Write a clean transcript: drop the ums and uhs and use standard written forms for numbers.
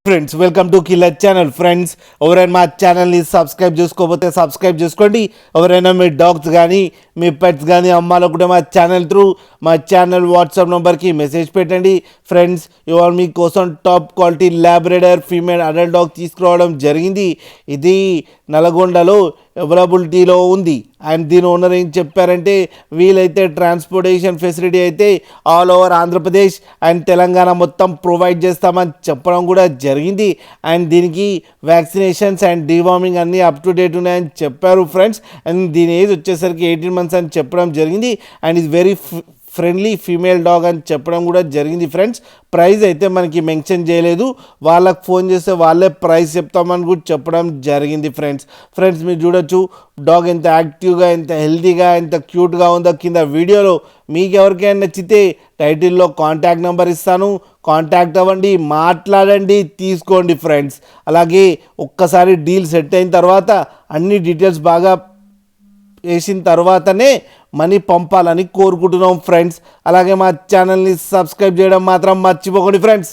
Friends welcome to killer channel. Friends ఎవరైనా మా ఛానల్ని సబ్స్క్రైబ్ చేసుకోకపోతే సబ్స్క్రైబ్ చేసుకోండి. ఎవరైనా మీ డాగ్స్ కానీ మీ పెట్స్ కానీ అమ్మాలనుకుంటే మా ఛానల్ వాట్సాప్ నెంబర్కి మెసేజ్ పెట్టండి. ఫ్రెండ్స్ ఇవాళ మీకోసం top quality Labrador female adult dog తీసుకురావడం జరిగింది. ఇది నల్గొండలో అవైలబిలిటీలో ఉంది. అండ్ దీని ఓనర్ ఏం చెప్పారంటే వీలైతే ట్రాన్స్పోర్టేషన్ ఫెసిలిటీ అయితే all over Andhra Pradesh and Telangana మొత్తం ప్రొవైడ్ చేస్తామని చెప్పడం కూడా జరిగింది. అండ్ దీనికి వ్యాక్సినేషన్స్ అండ్ డివార్మింగ్ అన్నీ అప్ టు డేట్ ఉన్నాయని చెప్పారు ఫ్రెండ్స్. అండ్ దీని ఏజ్ వచ్చేసరికి 18 months అని చెప్పడం జరిగింది. అండ్ ఇది వెరీ ఫ్రెండ్లీ ఫీమేల్ డాగ్ అని చెప్పడం కూడా జరిగింది ఫ్రెండ్స్. ప్రైస్ అయితే మనకి మెన్షన్ చేయలేదు, వాళ్ళకి ఫోన్ చేస్తే వాళ్ళే ప్రైస్ చెప్తామని కూడా చెప్పడం జరిగింది ఫ్రెండ్స్ మీరు చూడొచ్చు డాగ్ ఎంత యాక్టివ్గా, ఎంత హెల్తీగా, ఎంత క్యూట్గా ఉందో. కింద వీడియోలో మీకు ఎవరికైనా నచ్చితే టైటిల్లో కాంటాక్ట్ నెంబర్ ఇస్తాను, కాంటాక్ట్ అవ్వండి, మాట్లాడండి, తీసుకోండి ఫ్రెండ్స్. అలాగే ఒక్కసారి డీల్ సెట్ అయిన తర్వాత అన్ని డీటెయిల్స్ బాగా వేసిన తర్వాతనే మనీ పంపాలని కోరుకుంటున్నాం ఫ్రెండ్స్. అలాగే మా ఛానల్ని సబ్స్క్రైబ్ చేయడం మాత్రం మర్చిపోకండి ఫ్రెండ్స్.